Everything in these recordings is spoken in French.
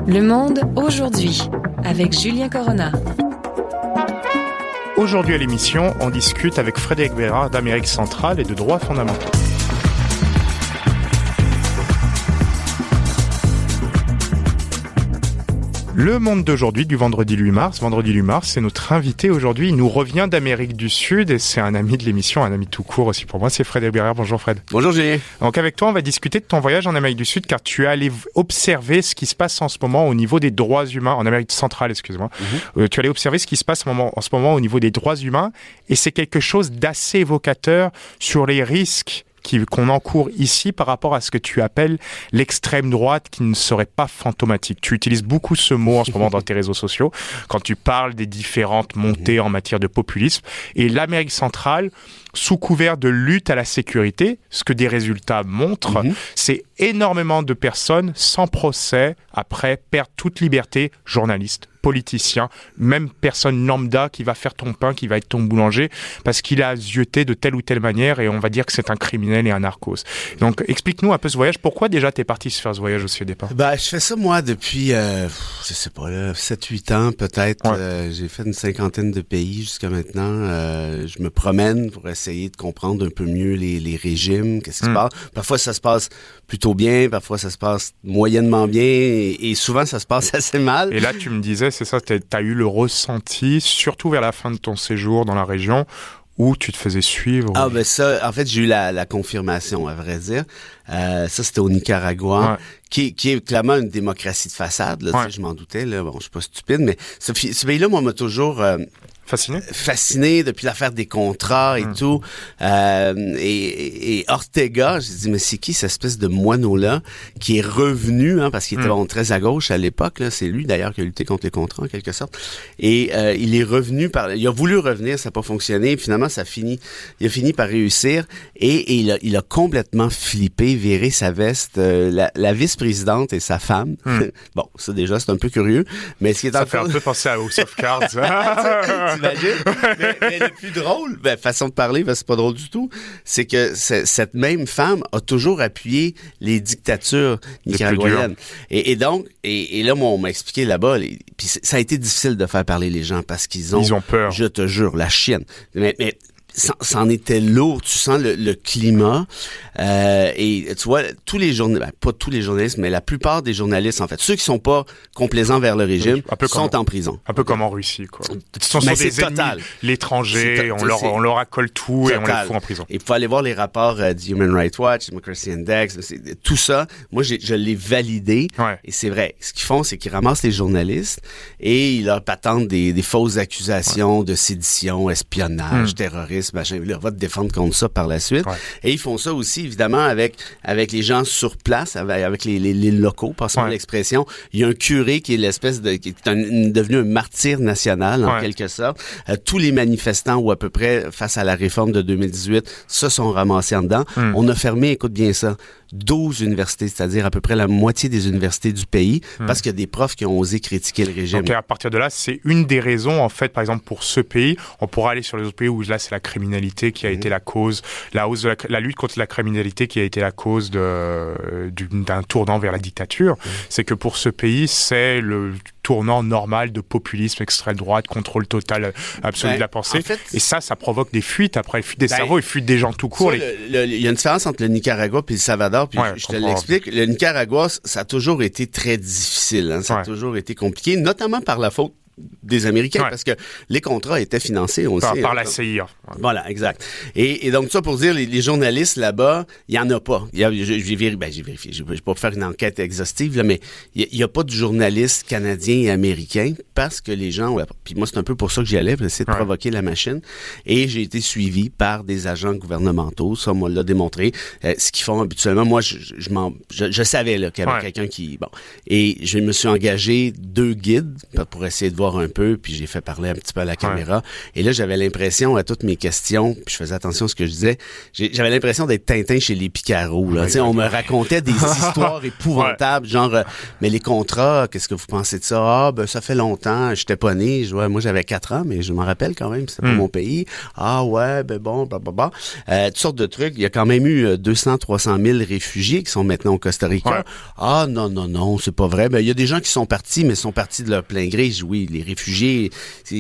Le Monde aujourd'hui, avec Julien Corona. Aujourd'hui à l'émission, on discute avec Frédéric Bérard d'Amérique centrale et de droits fondamentaux. Le Monde d'aujourd'hui, du vendredi 8 mars. Vendredi 8 mars, c'est notre invité aujourd'hui. Il nous revient d'Amérique du Sud et c'est un ami de l'émission, un ami tout court aussi pour moi. C'est Frédéric Bérard. Bonjour Fred. Bonjour Julien. Donc avec toi, on va discuter de ton voyage en Amérique du Sud car tu es allé observer ce qui se passe en ce moment au niveau des droits humains, en Amérique centrale, excuse-moi. Tu es allé observer ce qui se passe en ce moment au niveau des droits humains et c'est quelque chose d'assez évocateur sur les risques qu'on encourt ici par rapport à ce que tu appelles l'extrême droite qui ne serait pas fantomatique. Tu utilises beaucoup ce mot en ce moment dans tes réseaux sociaux quand tu parles des différentes montées en matière de populisme. Et l'Amérique centrale, sous couvert de lutte à la sécurité, ce que des résultats montrent, c'est énormément de personnes sans procès après perdent toute liberté, journalistes, politiciens, même personne lambda qui va faire ton pain, qui va être ton boulanger, parce qu'il a zioté de telle ou telle manière et on va dire que c'est un criminel et un narcos. Donc, explique-nous un peu ce voyage. Pourquoi déjà t'es parti faire ce voyage aussi au départ? Je fais ça moi depuis, je sais pas, 7-8 ans peut-être. Ouais. J'ai fait une 50aine de pays jusqu'à maintenant. Je me promène pour essayer de comprendre un peu mieux les régimes, qu'est-ce qui se passe. Parfois, ça se passe plutôt bien, parfois, ça se passe moyennement bien et souvent, ça se passe assez mal. Et là, tu me disais, c'est ça, t'as eu le ressenti, surtout vers la fin de ton séjour dans la région, où tu te faisais suivre. Ça, en fait, j'ai eu la confirmation, à vrai dire. Ça, c'était au Nicaragua, qui est clairement une démocratie de façade. Là, je m'en doutais. Là. Bon, je suis pas stupide, mais ce pays-là, moi, m'a toujours... Fasciné depuis l'affaire des contrats et tout. Et Ortega, j'ai dit, mais c'est qui cette espèce de moineau-là qui est revenu, parce qu'il était très à gauche à l'époque, là. C'est lui d'ailleurs qui a lutté contre les contrats en quelque sorte. Et il est revenu il a voulu revenir, ça n'a pas fonctionné. Et finalement, il a fini par réussir. Et il a complètement flippé, viré sa veste. La vice-présidente et sa femme. Bon, ça déjà, c'est un peu curieux. Mais ce qui est ça fait un peu penser à House of Cards. T'imagines? mais le plus drôle, façon de parler, c'est pas drôle du tout, c'est que cette même femme a toujours appuyé les dictatures nicaraguayennes. Et donc, là, moi, on m'a expliqué là-bas, puis ça a été difficile de faire parler les gens parce qu'ils ont peur. Je te jure, la chienne. Mais c'en était lourd. Tu sens le climat. Et tu vois, tous les journalistes, pas tous les journalistes, mais la plupart des journalistes, en fait, ceux qui sont pas complaisants vers le régime, sont en prison. Un peu comme en Russie, quoi. Ils sont sur des ennemis, l'étranger, on leur accole tout et on les fout en prison. Il faut aller voir les rapports du Human Rights Watch, Democracy Index, tout ça. Moi, je l'ai validé. Et c'est vrai. Ce qu'ils font, c'est qu'ils ramassent les journalistes et ils leur patentent des fausses accusations de sédition, espionnage, terrorisme. On va te défendre contre ça par la suite. Et ils font ça aussi, évidemment, avec les gens sur place, avec les locaux, passons l'expression. Il y a un curé qui est qui est devenu un martyr national, en quelque sorte. Tous les manifestants, ou à peu près, face à la réforme de 2018, se sont ramassés en dedans. On a fermé, écoute bien ça, 12 universités, c'est-à-dire à peu près la moitié des universités du pays, parce qu'il y a des profs qui ont osé critiquer le régime. Donc à partir de là, c'est une des raisons, en fait, par exemple, pour ce pays. On pourra aller sur les autres pays où là, c'est la criminalité qui a été la cause, la hausse de la lutte contre la criminalité qui a été la cause d'un tournant vers la dictature. C'est que pour ce pays, c'est le tournant normal de populisme, extrême droite, contrôle total absolu de la pensée. En fait, et ça provoque des fuites, après, fuite des cerveaux et fuite des gens tout court. Il y a une différence entre le Nicaragua et le Salvador, puis je te l'explique. Le Nicaragua, ça a toujours été très difficile, ça a toujours été compliqué, notamment par la faute des Américains, parce que les contrats étaient financés, on le sait. Par la CIA. Voilà, exact. Et donc, ça pour dire, les journalistes là-bas, il n'y en a pas. J'ai vérifié. Je ne vais pas faire une enquête exhaustive, là, mais il n'y a pas de journalistes canadiens et américains parce que les gens... Puis moi, c'est un peu pour ça que j'y allais, pour essayer de provoquer la machine. Et j'ai été suivi par des agents gouvernementaux. Ça, on l'a démontré. Ce qu'ils font habituellement, moi, je savais là, qu'il y avait quelqu'un qui... Bon. Et je me suis engagé 2 guides pour essayer de voir m'asseoir un peu, puis j'ai fait parler un petit peu à la caméra. Et là, j'avais l'impression, à toutes mes questions, puis je faisais attention à ce que je disais, j'avais l'impression d'être Tintin chez les Picaros. Là. On me racontait des histoires épouvantables, genre, mais les contrats, qu'est-ce que vous pensez de ça? Ah, ben ça fait longtemps, j'étais pas né. Moi, j'avais 4 ans, mais je m'en rappelle quand même, c'était pas mon pays. Ah ouais, ben bon, blablabla. Toutes sortes de trucs. Il y a quand même eu 200-300 000 réfugiés qui sont maintenant au Costa Rica. Ouais. Ah non, c'est pas vrai. Ben, il y a des gens qui sont partis, mais sont partis de leur plein gré. Oui, les réfugiés,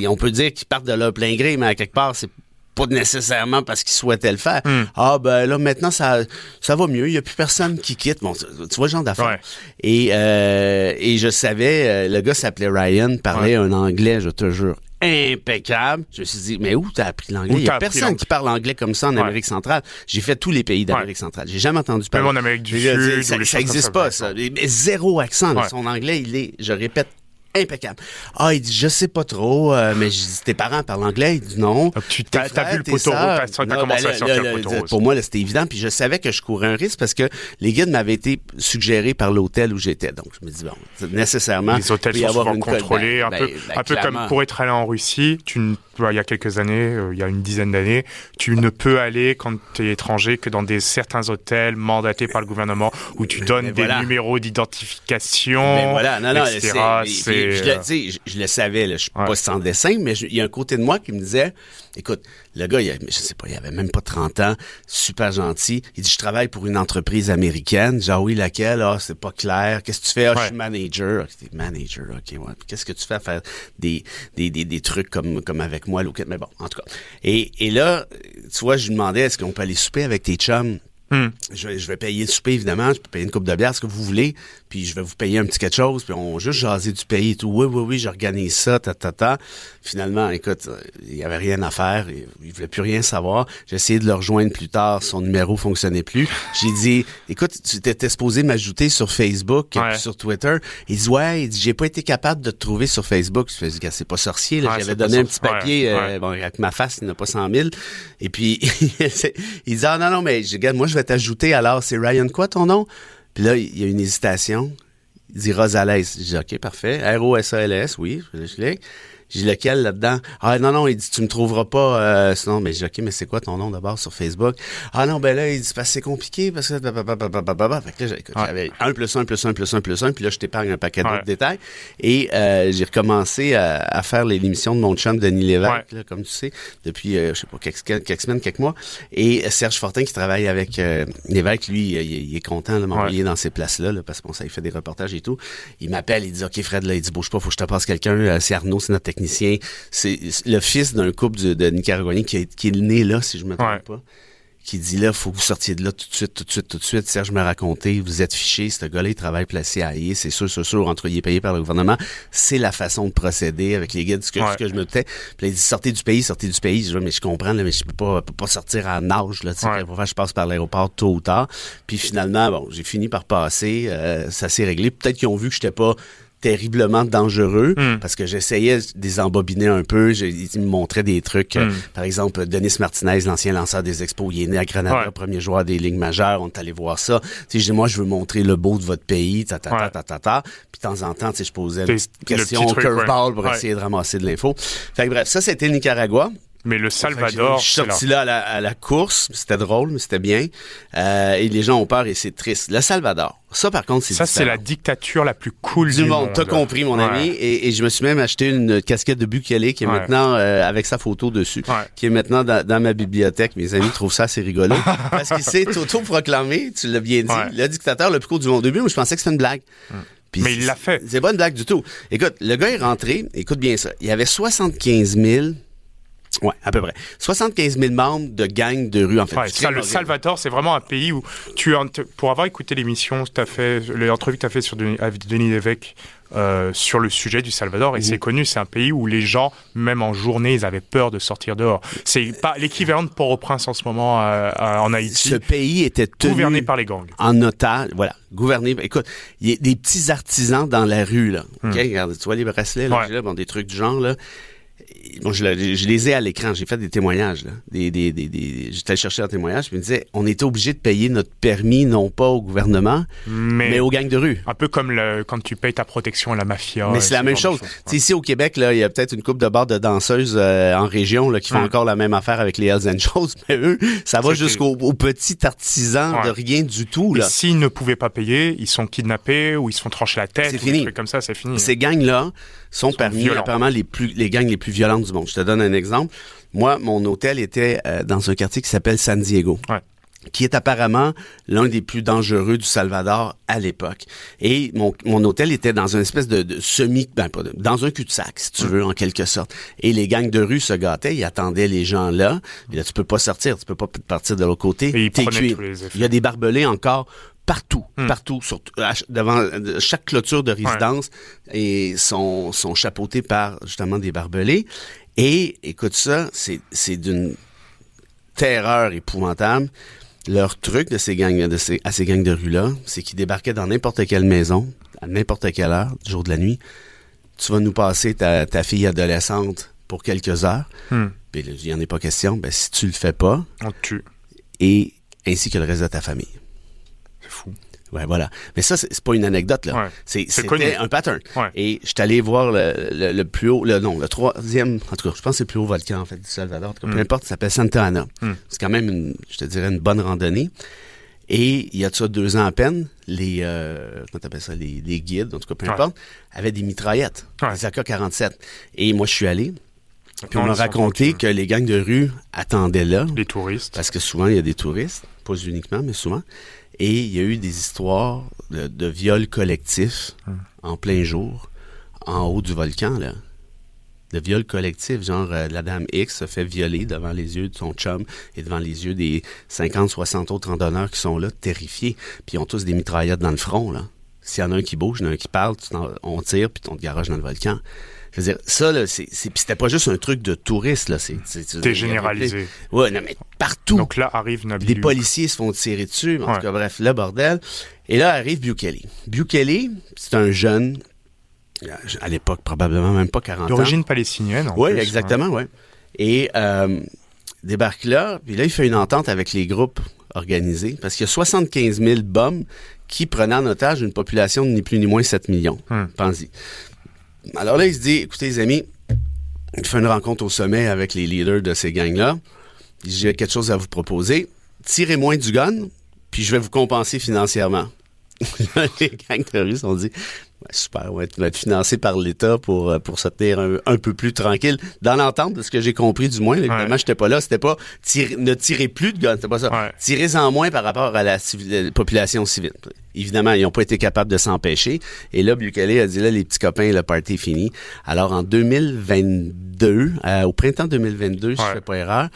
on peut dire qu'ils partent de leur plein gré, mais à quelque part, c'est pas nécessairement parce qu'ils souhaitaient le faire. Ah, ben là, maintenant, ça va mieux. Il y a plus personne qui quitte. Bon, tu vois le genre d'affaires. Ouais. Et je savais, le gars s'appelait Ryan, parlait un anglais, je te jure, impeccable. Je me suis dit, mais où t'as appris l'anglais? Il y a personne qui parle anglais comme ça en Amérique centrale. J'ai fait tous les pays d'Amérique centrale. J'ai jamais entendu parler. Même en Amérique du Sud. Ça existe pas, ça. Mais zéro accent. Là. Son anglais, il est, je répète, impeccable. Ah, il dit, je sais pas trop, mais je dis, tes parents parlent anglais? Il dit non. Donc, t'as vu le poteau rose, t'as commencé à sortir le poteau rose. Pour moi, là, c'était évident, puis je savais que je courais un risque parce que les guides m'avaient été suggérés par l'hôtel où j'étais. Donc, je me dis, bon, nécessairement. Les hôtels sont souvent contrôlés, un peu comme pour être allé en Russie, il y a quelques années, il y a une dizaine d'années, tu ne peux aller quand tu es étranger que dans certains hôtels mandatés par le gouvernement où tu donnes des numéros d'identification, etc. Je le savais, là, je suis pas sans dessin, mais il y a un côté de moi qui me disait, écoute, le gars, je sais pas, il avait même pas 30 ans, super gentil. Il dit, je travaille pour une entreprise américaine. Genre, oui, laquelle? Ah, c'est pas clair. Qu'est-ce que tu fais? Ah, je suis manager. Ah, manager, ok, ouais. Puis qu'est-ce que tu fais à faire des trucs comme avec moi, mais bon, en tout cas. Et là, tu vois, je lui demandais, est-ce qu'on peut aller souper avec tes chums? Je vais payer le souper, évidemment. Je peux payer une coupe de bière, ce que vous voulez. Puis je vais vous payer un petit quelque chose. Puis on juste jaser du pays et tout. Oui, j'organise ça, Finalement, écoute, il y avait rien à faire. Il voulait plus rien savoir. J'ai essayé de le rejoindre plus tard. Son numéro fonctionnait plus. J'ai dit, écoute, tu t'étais supposé m'ajouter sur Facebook et sur Twitter. Il dit, j'ai pas été capable de te trouver sur Facebook. Je me suis dit, c'est pas sorcier. Là. J'avais donné un petit papier, bon, avec ma face, il n'y en a pas 100 000. Et puis, il dit, non, mais regarde, moi, je vais t'ajouter. Alors, c'est Ryan quoi ton nom? Puis là, il y a une hésitation. Il dit Rosales. Je dis, OK, parfait. R-O-S-A-L-S, oui. Je l'ai. J'ai dit, lequel là-dedans? Ah, non, il dit, tu me trouveras pas, sinon, mais j'ai dit, OK, mais c'est quoi ton nom d'abord sur Facebook? Ah, non, ben là, il dit, c'est compliqué, parce que, fait que là, j'avais 1 + 1 + 1 + 1 + 1, puis là, je t'épargne un paquet d'autres détails. Et, j'ai recommencé à faire l'émission de mon chum, Denis Lévesque, là, comme tu sais, depuis, je sais pas, quelques semaines, quelques mois. Et Serge Fortin, qui travaille avec, Lévesque, lui, il est content de m'envoyer dans ces places-là, là, parce que bon, ça, il fait des reportages et tout. Il m'appelle, il dit, OK, Fred, là, il dit, bouge pas, faut que je te passe quelqu'un, c'est Arnaud, c'est notre technicien. C'est le fils d'un couple de Nicaraguayens qui est né là, si je me trompe pas, qui dit là, faut que vous sortiez de là tout de suite. Serge m'a raconté, vous êtes fiché, ce gars-là, il travaille placé à Haïe, c'est sûr, entre il est payé par le gouvernement. C'est la façon de procéder avec les guides, ce que je me disais. Puis là, il dit, sortez du pays. Je dis, mais je comprends, là, mais je peux pas sortir à nage, là, tu sais, je passe par l'aéroport tôt ou tard. Puis finalement, bon, j'ai fini par passer, ça s'est réglé. Peut-être qu'ils ont vu que j'étais pas terriblement dangereux parce que j'essayais de les embobiner un peu. Ils me montraient des trucs. Par exemple, Denis Martinez, l'ancien lanceur des Expos, il est né à Granada, premier joueur des ligues majeures. On est allé voir ça. Tu sais, je dis, moi, je veux montrer le beau de votre pays, Puis de temps en temps, tu sais, je posais une petite question au curveball pour essayer de ramasser de l'info. Fait que bref, ça, c'était le Nicaragua. Mais le Salvador, je suis sorti là à la course, c'était drôle, mais c'était bien. Et les gens ont peur et c'est triste. Le Salvador, ça par contre, c'est différent. Ça, c'est la dictature la plus cool du monde. T'as compris, mon ami. Et je me suis même acheté une casquette de Bukele qui est maintenant, avec sa photo dessus, qui est maintenant dans ma bibliothèque. Mes amis trouvent ça assez rigolo. Parce qu'il s'est auto-proclamé, tu l'as bien dit, le dictateur le plus cool du monde. Au début, moi, je pensais que c'était une blague. Puis mais il l'a fait. C'est pas une blague du tout. Écoute, le gars est rentré, écoute bien ça. Il y avait 75 000... Ouais, à peu près. 75 000 membres de gangs de rue, en fait. Le Salvador, c'est vraiment un pays où pour avoir écouté l'émission, l'entrevue que tu as fait avec Denis Lévesque sur le sujet du Salvador, et c'est connu, c'est un pays où les gens, même en journée, ils avaient peur de sortir dehors. C'est pas l'équivalent de Port-au-Prince en ce moment en Haïti. Ce pays était gouverné par les gangs. En otage, voilà. Gouverné. Écoute, il y a des petits artisans dans la rue, là. OK, regarde, tu vois les bracelets, là, des trucs du genre, là. Bon, je les ai à l'écran. J'ai fait des témoignages. Là. J'étais allé chercher un témoignage. Puis il me disait, on était obligé de payer notre permis, non pas au gouvernement, mais aux gangs de rue. Un peu comme quand tu payes ta protection à la mafia. Mais c'est la même chose. Ici au Québec, là, il y a peut-être une couple de bars de danseuses en région là, qui font encore la même affaire avec les Hells Angels. Mais eux, ça va jusqu'aux petits artisans de rien du tout. Là. Et s'ils ne pouvaient pas payer, ils sont kidnappés ou ils se font trancher la tête. C'est fini. Des trucs comme ça, c'est fini. Ces gangs-là sont parmi apparemment les gangs les plus violentes du monde. Je te donne un exemple. Moi, mon hôtel était dans un quartier qui s'appelle San Diego. Ouais. Qui est apparemment l'un des plus dangereux du Salvador à l'époque. Et mon hôtel était dans une espèce de dans un cul-de-sac, si tu veux, en quelque sorte. Et les gangs de rue se gâtaient, ils attendaient les gens là. Et là, tu peux pas sortir, tu peux pas partir de l'autre côté. Et ils prenaient tous les effets. Il y a des barbelés encore partout, surtout devant chaque clôture de résidence et sont chapeautés par justement des barbelés. Et écoute ça, c'est d'une terreur épouvantable. Leur truc à ces gangs de rue-là, c'est qu'ils débarquaient dans n'importe quelle maison, à n'importe quelle heure, du jour de la nuit. Tu vas nous passer ta fille adolescente pour quelques heures. Puis il n'y en a pas question. Ben, si tu le fais pas, on te tue. Et ainsi que le reste de ta famille. C'est fou. Ouais, voilà. Mais ça, c'est pas une anecdote, là. Ouais. C'était un pattern. Ouais. Et je suis allé voir le plus haut, le troisième, en tout cas, je pense que c'est le plus haut volcan, en fait, du Salvador. En tout cas, peu importe, ça s'appelle Santa Ana. C'est quand même, je te dirais, une bonne randonnée. Et il y a de ça 2 ans à peine, les guides, en tout cas, peu importe, avaient des mitraillettes, des AK-47. Et moi, je suis allé. Puis on m'a raconté que les gangs de rue attendaient là. Les touristes. Parce que souvent, il y a des touristes. Pas uniquement, mais souvent. Et il y a eu des histoires de viols collectifs en plein jour, en haut du volcan, là. De viols collectifs, genre la dame X se fait violer devant les yeux de son chum et devant les yeux des 50, 60 autres randonneurs qui sont là, terrifiés. Puis ils ont tous des mitraillettes dans le front, là. S'il y en a un qui bouge, il y en a un qui parle, on tire, puis on te garage dans le volcan. Je veux dire, ça, là, puis c'était pas juste un truc de touriste, là. C'était généralisé. Ouais, non, mais partout. Donc là arrive Nabilou. Des policiers se font tirer dessus, en tout cas, bref, le bordel. Et là arrive Bukele. Bukele, c'est un jeune, à l'époque, probablement même pas 40 ans. D'origine palestinienne, Oui, exactement, oui. Et débarque là, puis là, il fait une entente avec les groupes organisés, parce qu'il y a 75 000 bombes qui prenaient en otage une population de ni plus ni moins 7 millions. Pense-y. Alors là, il se dit, écoutez les amis, il fait une rencontre au sommet avec les leaders de ces gangs-là. J'ai quelque chose à vous proposer. Tirez moins du gun, puis je vais vous compenser financièrement. Les gangs de rue se sont dit, super, tu vas être financé par l'État pour se tenir un peu plus tranquille. Dans l'entente, de ce que j'ai compris du moins, évidemment, j'étais pas là, c'était pas ne tirez plus de guns, c'était pas ça. Ouais. Tirez-en moins par rapport à la population civile. Évidemment, ils n'ont pas été capables de s'empêcher. Et là, Bukele a dit, là, les petits copains, le party est fini. Alors, en 2022, au printemps 2022, si je ne fais pas erreur,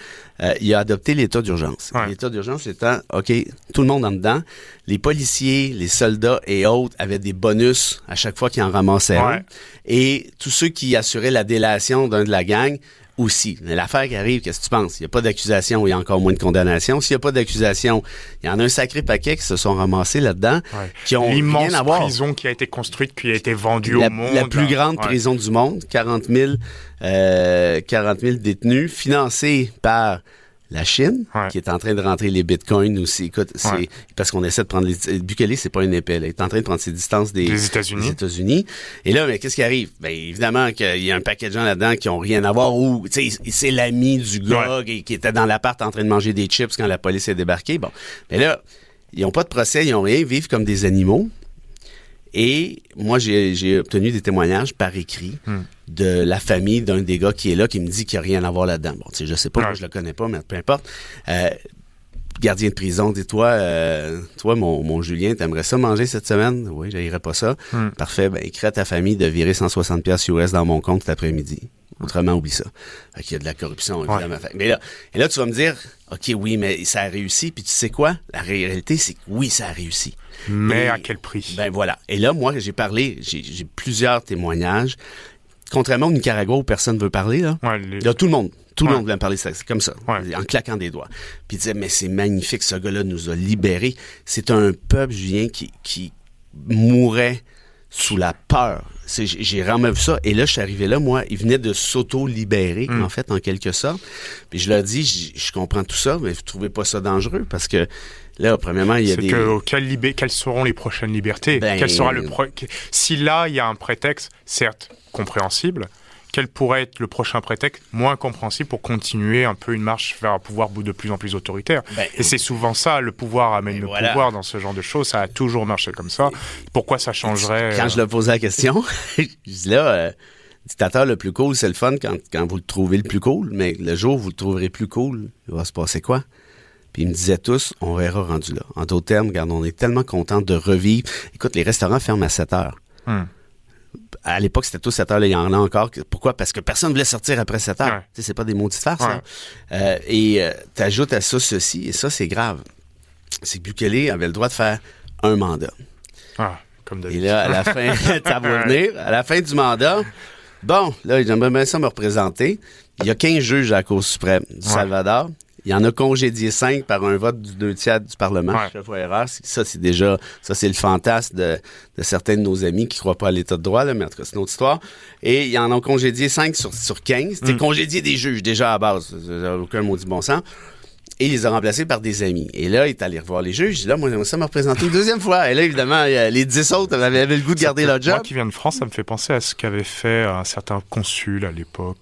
il a adopté l'état d'urgence. L'état d'urgence étant, OK, tout le monde en dedans. Les policiers, les soldats et autres avaient des bonus à chaque fois qu'ils en ramassaient un. Et tous ceux qui assuraient la délation d'un de la gang aussi. Mais l'affaire qui arrive, qu'est-ce que tu penses? Il n'y a pas d'accusation, il y a encore moins de condamnation. S'il n'y a pas d'accusation, il y en a un sacré paquet qui se sont ramassés là-dedans, qui ont rien à voir. L'immense prison qui a été construite, qui a été vendue au monde. La plus grande prison du monde, 40 000 détenus, financés par la Chine, qui est en train de rentrer les bitcoins aussi. Écoute, c'est parce qu'on essaie de prendre Bukele, c'est pas une épée. Il est en train de prendre ses distances des États-Unis. Et là, mais qu'est-ce qui arrive? Ben, évidemment qu'il y a un paquet de gens là-dedans qui ont rien à voir ou, tu sais, c'est l'ami du gars qui était dans l'appart en train de manger des chips quand la police est débarquée. Bon. Mais là, ils ont pas de procès, ils ont rien, ils vivent comme des animaux. Et moi, j'ai obtenu des témoignages par écrit de la famille d'un des gars qui est là, qui me dit qu'il n'y a rien à voir là-dedans. Bon, tu sais, je sais pas, moi, je le connais pas, mais peu importe. Gardien de prison, dis-toi, toi, mon Julien, t'aimerais ça manger cette semaine? Oui, j'haïrais pas ça. Parfait, ben, écris à ta famille de virer 160$ US dans mon compte cet après-midi. Autrement, oublie ça. Fait qu'il y a de la corruption, évidemment. Mais là, tu vas me dire, OK, oui, mais ça a réussi. Puis tu sais quoi? La réalité, c'est que oui, ça a réussi. Mais à quel prix? Ben voilà. Et là, moi, j'ai parlé, j'ai plusieurs témoignages. Contrairement au Nicaragua où personne ne veut parler, là, là tout le monde voulait me parler, c'est comme ça, en claquant des doigts. Puis il disait, mais c'est magnifique, ce gars-là nous a libérés. C'est un peuple, Julien, qui mourait sous la peur. J'ai vraiment vu ça. Et là, je suis arrivé là, moi, ils venaient de s'auto-libérer, en fait, en quelque sorte. Puis je leur dis, je comprends tout ça, mais vous trouvez pas ça dangereux? Parce que là, premièrement, il y a quelles seront les prochaines libertés? Quel sera si là, il y a un prétexte, certes, compréhensible, quel pourrait être le prochain prétexte moins compréhensible pour continuer un peu une marche vers un pouvoir de plus en plus autoritaire? Et c'est souvent ça, le pouvoir amène le pouvoir dans ce genre de choses. Ça a toujours marché comme ça. Pourquoi ça changerait? Quand je leur posais la question, je dis là, dictateur le plus cool, c'est le fun quand vous le trouvez le plus cool, mais le jour où vous le trouverez plus cool, il va se passer quoi? Puis ils me disaient tous, on verra rendu là. En d'autres termes, regarde, on est tellement contents de revivre. Écoute, les restaurants ferment à 7 heures. À l'époque, c'était tous 7 heures, là, il y en a encore. Pourquoi? Parce que personne ne voulait sortir après 7 heures. Tu sais, c'est pas des maudites farces, ça. Et t'ajoutes à ça ceci, et ça, c'est grave. C'est que Bukele avait le droit de faire un mandat. Comme d'habitude. Et là, à la fin, à la fin du mandat, bon, là, j'aimerais bien ça me représenter. Il y a 15 juges à la Cour suprême du Salvador. Il y en a congédié 5 par un vote du 2/3 du Parlement. Ça, c'est déjà, ça, c'est le fantasme de certains de nos amis qui croient pas à l'État de droit, là, mais en tout cas, c'est une autre histoire. Et il y en a congédié 5 sur 15. C'est congédié des juges, déjà à base. Aucun maudit bon sens. Et il les a remplacés par des amis. Et là, il est allé revoir les juges. Là, moi, ça m'a représenté une deuxième fois. Et là, évidemment, les 10 autres avaient le goût de garder leur job. Moi qui viens de France, ça me fait penser à ce qu'avait fait un certain consul à l'époque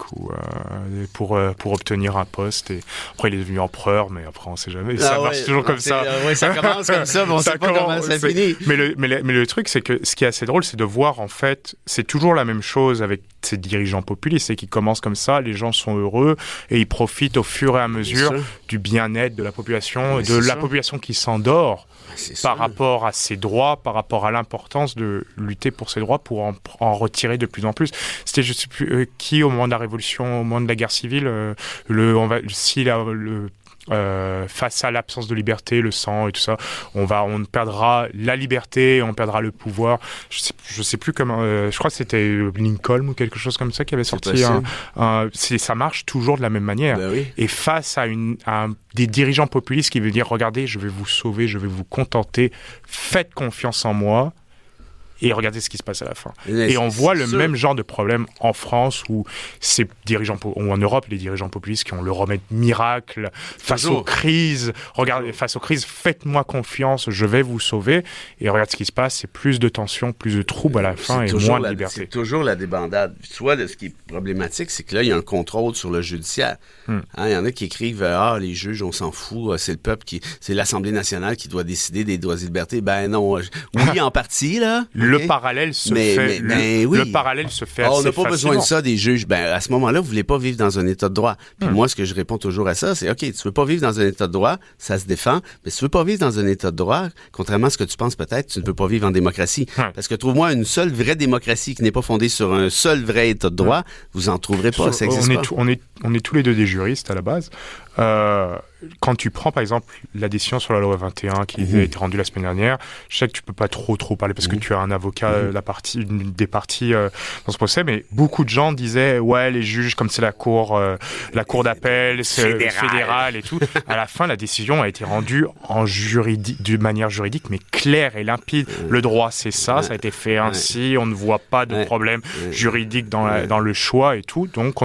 pour obtenir un poste. Et après, il est devenu empereur, mais après, on sait jamais. Ça marche toujours comme ça. Oui, ça commence comme ça, mais on sait pas comment ça finit. Mais le truc, c'est que ce qui est assez drôle, c'est de voir, en fait, c'est toujours la même chose avec ces dirigeants populistes, c'est qu'ils commencent comme ça, les gens sont heureux et ils profitent au fur et à mesure du bien-être de la population, population qui s'endort par rapport à ses droits, par rapport à l'importance de lutter pour ses droits, pour en retirer de plus en plus. C'était, je sais plus qui, au moment de la Révolution, au moment de la guerre civile, face à l'absence de liberté, le sang et tout ça, on perdra la liberté, on perdra le pouvoir. Je sais plus comment. Je crois que c'était Lincoln ou quelque chose comme ça qui avait sorti ça marche toujours de la même manière. Et face à des dirigeants populistes qui veulent dire regardez, je vais vous sauver, je vais vous contenter, faites confiance en moi. Et regardez ce qui se passe à la fin. Et on voit le même genre de problème en France ou en Europe, les dirigeants populistes qui ont le remède miracle face aux crises. Regardez, face aux crises, faites-moi confiance, je vais vous sauver. Et regarde ce qui se passe, c'est plus de tensions, plus de troubles à la fin et moins de liberté. C'est toujours la débandade. Tu vois, ce qui est problématique, c'est que là, il y a un contrôle sur le judiciaire. Il y en a qui écrivent les juges, on s'en fout, c'est le peuple c'est l'Assemblée nationale qui doit décider des droits et libertés. Ben non, oui, en partie, là. Le parallèle se fait. Le parallèle se fait. On n'a pas besoin de ça des juges. À ce moment-là, vous voulez pas vivre dans un état de droit. Puis moi, ce que je réponds toujours à ça, c'est OK, tu veux pas vivre dans un état de droit, ça se défend. Mais si tu veux pas vivre dans un état de droit, contrairement à ce que tu penses peut-être, tu ne peux pas vivre en démocratie. Parce que trouve-moi une seule vraie démocratie qui n'est pas fondée sur un seul vrai état de droit, vous en trouverez pas. Ça existe pas. On est tous les deux des juristes à la base. Quand tu prends par exemple la décision sur la loi 21 qui a été rendue la semaine dernière, je sais que tu peux pas trop parler parce que tu as un avocat une des parties dans ce procès, mais beaucoup de gens disaient les juges, comme c'est la cour d'appel fédérale et tout, à la fin la décision a été rendue d'une manière juridique mais claire et limpide. Le droit c'est ça a été fait ainsi, on ne voit pas de problème juridique dans le choix et tout, donc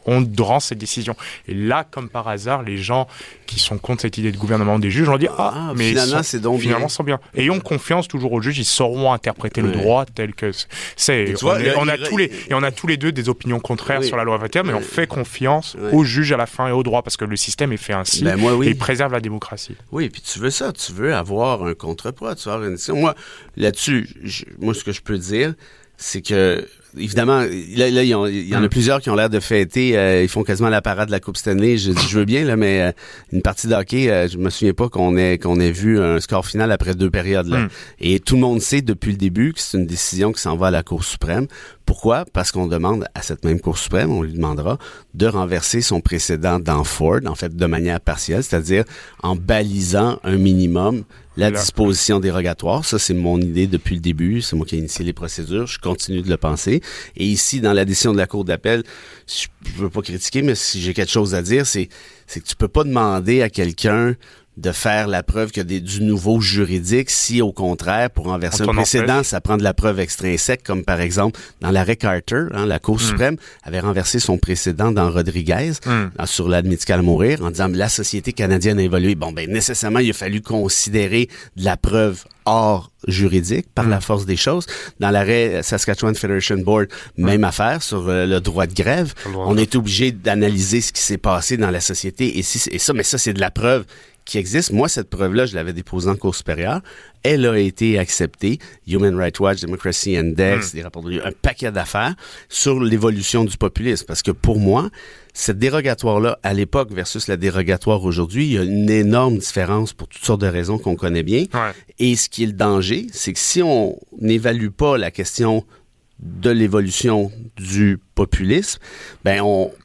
on rend cette décision. Et là, comme par hasard, les gens qui sont contre cette idée de gouvernement des juges vont dire mais finalement c'est bien. Ayons confiance toujours aux juges, ils sauront interpréter le droit tel que c'est. On a tous les deux des opinions contraires sur la loi 21, mais on fait confiance aux juges à la fin et au droit parce que le système est fait ainsi et il préserve la démocratie. Oui, puis tu veux ça, tu veux avoir un contrepoids, tu veux avoir une décision. Moi, là-dessus, ce que je peux dire, c'est que évidemment, là, il y en a plusieurs qui ont l'air de fêter. Ils font quasiment la parade de la Coupe Stanley. Je veux bien, là, mais une partie de hockey, je me souviens pas qu'on ait vu un score final après 2 périodes. Là. Et tout le monde sait depuis le début que c'est une décision qui s'en va à la Cour suprême. Pourquoi? Parce qu'on demande à cette même Cour suprême, on lui demandera de renverser son précédent dans Ford, en fait, de manière partielle, c'est-à-dire en balisant un minimum la disposition dérogatoire. Ça, c'est mon idée depuis le début. C'est moi qui ai initié les procédures. Je continue de le penser. Et ici, dans la décision de la Cour d'appel, je veux pas critiquer, mais si j'ai quelque chose à dire, c'est que tu peux pas demander à quelqu'un de faire la preuve qu'il y a du nouveau juridique si, au contraire, pour renverser un précédent, ça prend de la preuve extrinsèque, comme par exemple dans l'arrêt Carter, la Cour suprême avait renversé son précédent dans Rodriguez sur l'aide médicale à mourir en disant la société canadienne a évolué. Bon, ben nécessairement, il a fallu considérer de la preuve hors juridique par la force des choses. Dans l'arrêt Saskatchewan Federation Board, même affaire sur le droit de grève. On est obligé d'analyser ce qui s'est passé dans la société mais ça, c'est de la preuve qui existe. Moi, cette preuve-là, je l'avais déposée en Cour supérieure. Elle a été acceptée. Human Rights Watch, Democracy Index, des rapports un paquet d'affaires sur l'évolution du populisme. Parce que pour moi, cette dérogatoire-là, à l'époque versus la dérogatoire aujourd'hui, il y a une énorme différence pour toutes sortes de raisons qu'on connaît bien. Ouais. Et ce qui est le danger, c'est que si on n'évalue pas la question de l'évolution du populisme,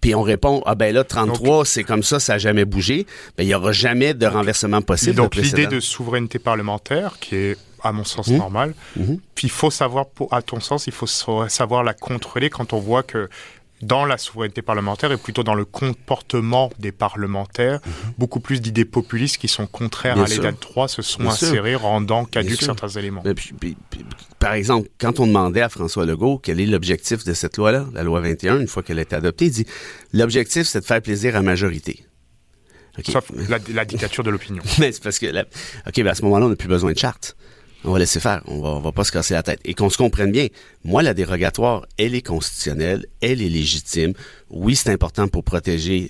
puis on répond, là, 33, donc, c'est comme ça n'a jamais bougé, il n'y aura jamais de renversement possible. Donc, l'idée de souveraineté parlementaire, qui est, à mon sens, normale, puis il faut savoir, à ton sens, il faut savoir la contrôler quand on voit que dans la souveraineté parlementaire et plutôt dans le comportement des parlementaires, beaucoup plus d'idées populistes qui sont contraires à l'état de droit se sont insérées, rendant caduques certains éléments. Par exemple, quand on demandait à François Legault quel est l'objectif de cette loi-là, la loi 21, une fois qu'elle a été adoptée, il dit « L'objectif, c'est de faire plaisir à la majorité. » Okay. Sauf la dictature de l'opinion. Mais c'est parce que, à ce moment-là, on n'a plus besoin de charte. On va laisser faire. On va pas se casser la tête. Et qu'on se comprenne bien, moi, la dérogatoire, elle est constitutionnelle, elle est légitime. Oui, c'est important pour protéger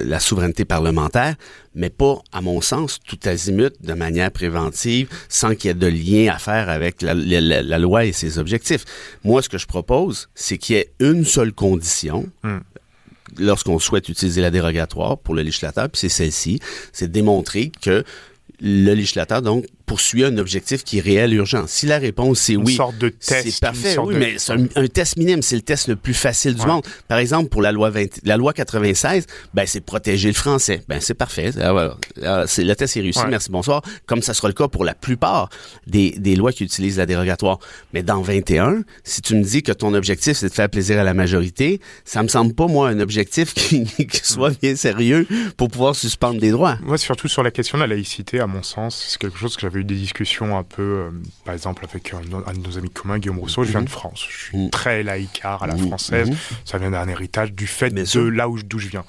la souveraineté parlementaire, mais pas, à mon sens, tout azimut, de manière préventive, sans qu'il y ait de lien à faire avec la loi et ses objectifs. Moi, ce que je propose, c'est qu'il y ait une seule condition lorsqu'on souhaite utiliser la dérogatoire pour le législateur, puis c'est celle-ci, c'est de démontrer que le législateur, donc, poursuit un objectif qui est réel et urgent. Si la réponse c'est oui, une sorte de test, c'est parfait. Oui, mais c'est un test minime, c'est le test le plus facile du monde. Par exemple, pour la loi 96, c'est protéger le français. C'est parfait. Le test est réussi. Ouais. Merci, bonsoir. Comme ça sera le cas pour la plupart des lois qui utilisent la dérogatoire. Mais dans 21, si tu me dis que ton objectif c'est de faire plaisir à la majorité, ça me semble pas, moi, un objectif qui soit bien sérieux pour pouvoir suspendre des droits. Moi, surtout sur la question de la laïcité, à mon sens, c'est quelque chose que j'avais eu des discussions un peu, par exemple, avec un de nos amis communs, Guillaume Rousseau. Je viens de France. Je suis très laïcard à la française. Ça vient d'un héritage du fait d'où je viens.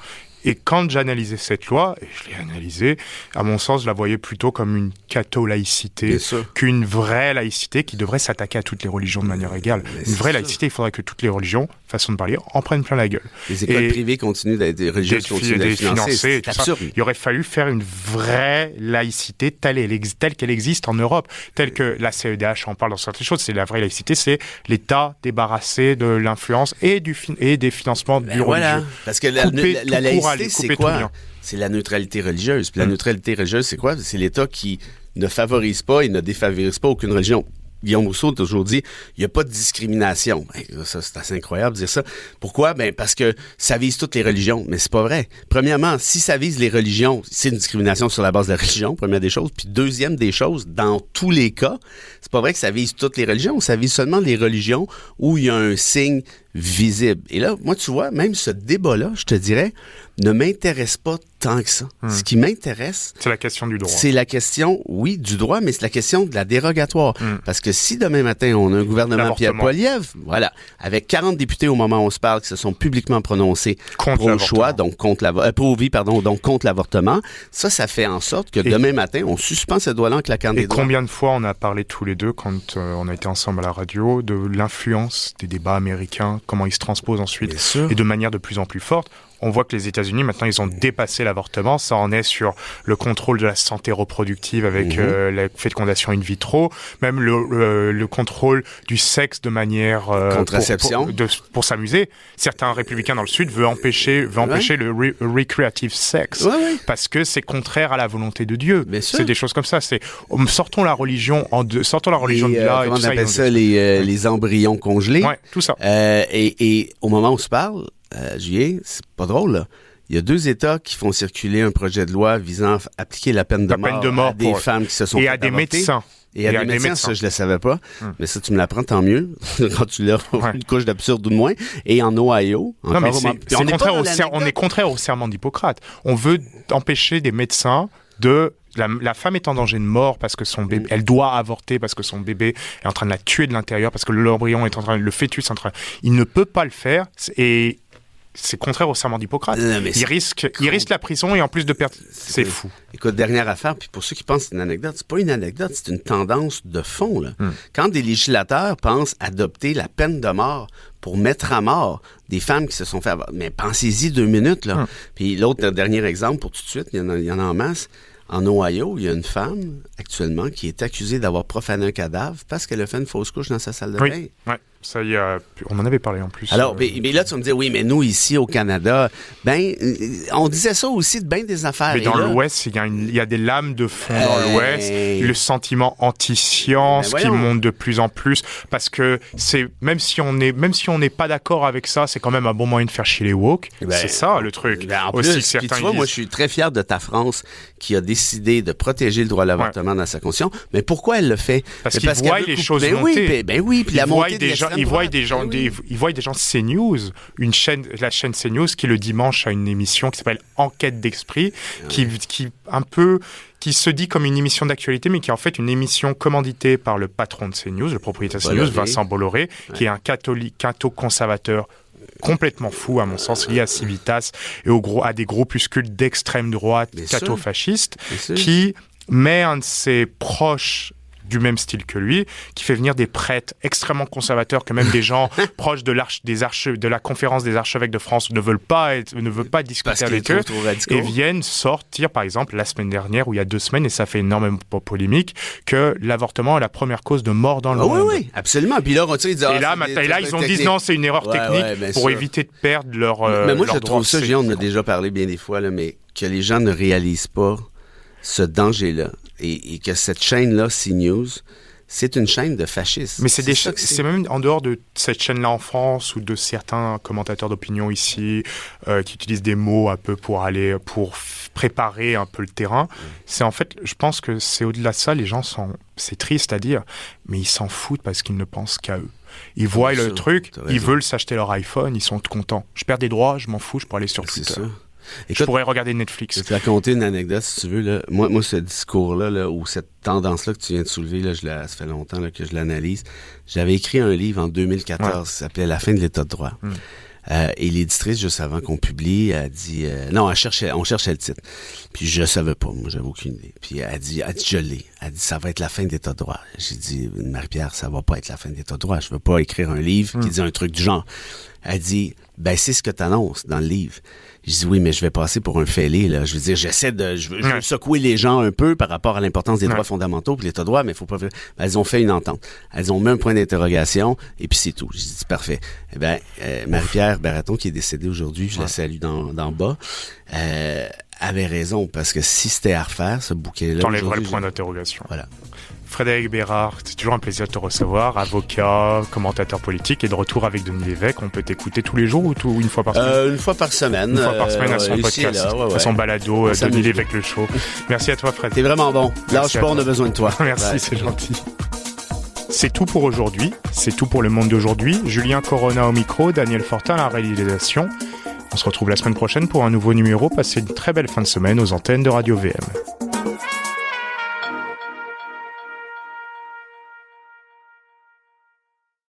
Et quand j'analysais cette loi, et je l'ai analysée, à mon sens, je la voyais plutôt comme une catho-laïcité qu'une vraie laïcité qui devrait s'attaquer à toutes les religions de manière égale. Une vraie laïcité, il faudrait que toutes les religions, façon de parler, en prennent plein la gueule. Les écoles privées continuent d'être des religieuses continuent d'être financées. C'est absurde. Il aurait fallu faire une vraie laïcité telle qu'elle existe en Europe, telle que la CEDH en parle dans certaines choses. C'est la vraie laïcité, c'est l'État débarrassé de l'influence et des financements du religieux. Parce que la laïcité, c'est quoi? C'est la neutralité religieuse. Puis la neutralité religieuse, c'est quoi? C'est l'État qui ne favorise pas et ne défavorise pas aucune religion. Guillaume Rousseau a toujours dit, il n'y a pas de discrimination. Ça, c'est assez incroyable de dire ça. Pourquoi? Parce que ça vise toutes les religions. Mais c'est pas vrai. Premièrement, si ça vise les religions, c'est une discrimination sur la base de la religion, première des choses. Puis deuxième des choses, dans tous les cas, c'est pas vrai que ça vise toutes les religions. Ça vise seulement les religions où il y a un signe visible. Et là, moi, tu vois, même ce débat-là, je te dirais, ne m'intéresse pas tant que ça. Ce qui m'intéresse... C'est la question du droit. C'est la question, oui, du droit, mais c'est la question de la dérogatoire. Parce que si demain matin, on a un gouvernement Pierre Poilievre, voilà, avec 40 députés au moment où on se parle qui se sont publiquement prononcés pro-choix, donc pro-vie, donc contre l'avortement, ça fait en sorte que demain matin, on suspend cette loi-là en claquant des doigts. Et combien de fois on a parlé tous les deux, quand on a été ensemble à la radio, de l'influence des débats américains, comment ils se transposent ensuite, et de manière de plus en plus forte. On voit que les États-Unis, maintenant, ils ont dépassé l'avortement. Ça en est sur le contrôle de la santé reproductive avec la fécondation in vitro, même le contrôle du sexe de manière contraception pour s'amuser. Certains républicains dans le Sud veulent empêcher le recreative sex parce que c'est contraire à la volonté de Dieu. C'est des choses comme ça. Sortons la religion de là. Comment on appelle ça, les embryons congelés. Ouais, tout ça. Et au moment où on se parle, Julien, c'est pas drôle, là. Il y a 2 États qui font circuler un projet de loi visant à appliquer la peine de mort à des femmes qui se sont fait avorter. Et à des médecins. Et à des médecins, ça, je le savais pas. Mais ça, tu me l'apprends, tant mieux. Quand tu l'as une couche d'absurde ou de moins. Et en Ohio... on est contraire au serment d'Hippocrate. On veut empêcher des médecins de la femme est en danger de mort parce que son bébé, elle doit avorter parce que son bébé est en train de la tuer de l'intérieur, parce que l'embryon est en train, le fœtus est en train, il ne peut pas le faire, et c'est contraire au serment d'Hippocrate. Il risque la prison et en plus de perdre. C'est fou. Écoute, dernière affaire, puis pour ceux qui pensent que c'est une anecdote, c'est pas une anecdote, c'est une tendance de fond, là. Quand des législateurs pensent adopter la peine de mort pour mettre à mort des femmes qui se sont fait avoir, mais pensez-y 2 minutes, là. Puis l'autre dernier exemple, pour tout de suite, il y en a en masse. En Ohio, il y a une femme, actuellement, qui est accusée d'avoir profané un cadavre parce qu'elle a fait une fausse couche dans sa salle de bain. Oui, ça y a, on en avait parlé en plus. Alors, mais là, tu vas me dire, oui, mais nous, ici, au Canada, on disait ça aussi de bien des affaires. Mais dans l'Ouest, il y a des lames de fond dans l'Ouest, le sentiment anti-science qui monte de plus en plus, parce que même si on n'est pas d'accord avec ça, c'est quand même un bon moyen de faire chier les woke. C'est ça, le truc. En plus, tu vois, moi, je suis très fier de ta France qui a décidé de protéger le droit à l'avortement dans sa constitution. Mais pourquoi elle le fait? Parce qu'ils voient les choses monter. Puis la montée de ils voient des gens CNews, la chaîne CNews qui le dimanche a une émission qui s'appelle Enquête d'esprit, qui se dit comme une émission d'actualité, mais qui est en fait une émission commanditée par le patron de CNews, le propriétaire de CNews, Vincent Bolloré, qui est un catho-conservateur complètement fou, à mon sens, lié à Civitas et à des groupuscules d'extrême droite, catho-fascistes, qui met un de ses proches du même style que lui, qui fait venir des prêtres extrêmement conservateurs, que même des gens proches de la conférence des archevêques de France ne veulent pas discuter avec eux, et viennent sortir, par exemple, la semaine dernière, ou il y a 2 semaines, et ça fait énormément polémique, que l'avortement est la première cause de mort dans le monde. Oui, absolument. Puis là, ils ont dit non, c'est une erreur technique pour éviter de perdre leur mais moi, je droit. trouve ça, on en a déjà parlé bien des fois, là, mais que les gens ne réalisent pas ce danger-là. Et que cette chaîne-là, CNews, c'est une chaîne de fascistes. Mais c'est même en dehors de cette chaîne-là en France ou de certains commentateurs d'opinion ici qui utilisent des mots un peu pour préparer un peu le terrain. C'est en fait, je pense que c'est au-delà de ça, les gens c'est triste à dire, mais ils s'en foutent parce qu'ils ne pensent qu'à eux. Ils voient le truc, ils veulent s'acheter leur iPhone, ils sont contents. Je perds des droits, je m'en fous, je peux aller sur Twitter. C'est ça. Écoute, je pourrais regarder Netflix. Je vais te raconter une anecdote, si tu veux. Là. Moi, ce discours-là, là, ou cette tendance-là que tu viens de soulever, là, ça fait longtemps là, que je l'analyse. J'avais écrit un livre en 2014 qui s'appelait « La fin de l'état de droit ». Et l'éditrice, juste avant qu'on publie, a dit... on cherchait le titre. Puis je savais pas, moi, j'avais aucune idée. Puis elle dit, je l'ai. Elle dit, ça va être la fin de l'état de droit. J'ai dit, Marie-Pierre, ça va pas être la fin de l'état de droit. Je veux pas écrire un livre qui dit un truc du genre. Elle dit, c'est ce que t'annonces dans le livre. Je dis oui, mais je vais passer pour un fêlé, là. Je veux dire, je veux secouer les gens un peu par rapport à l'importance des droits fondamentaux puis l'état de droit, mais il faut pas faire. Elles ont fait une entente. Elles ont mis un point d'interrogation et puis c'est tout. J'ai dit parfait. Marie-Pierre Baraton, qui est décédée aujourd'hui, je la salue d'en bas, avait raison, parce que si c'était à refaire, ce bouquet-là... T'enlèverais le point d'interrogation. Voilà. Frédéric Bérard, c'est toujours un plaisir de te recevoir, avocat, commentateur politique, et de retour avec Denis Lévesque. On peut t'écouter tous les jours ou une fois par semaine? Une fois par semaine. Une fois par semaine à son podcast, à son balado, Denis Lévesque le show. Merci à toi, Fred. T'es vraiment bon. Lâche pas, on a besoin de toi. Merci, c'est gentil. C'est tout pour aujourd'hui. C'est tout pour le monde d'aujourd'hui. Julien Corona au micro, Daniel Fortin à la réalisation. On se retrouve la semaine prochaine pour un nouveau numéro. Passez une très belle fin de semaine aux antennes de Radio VM.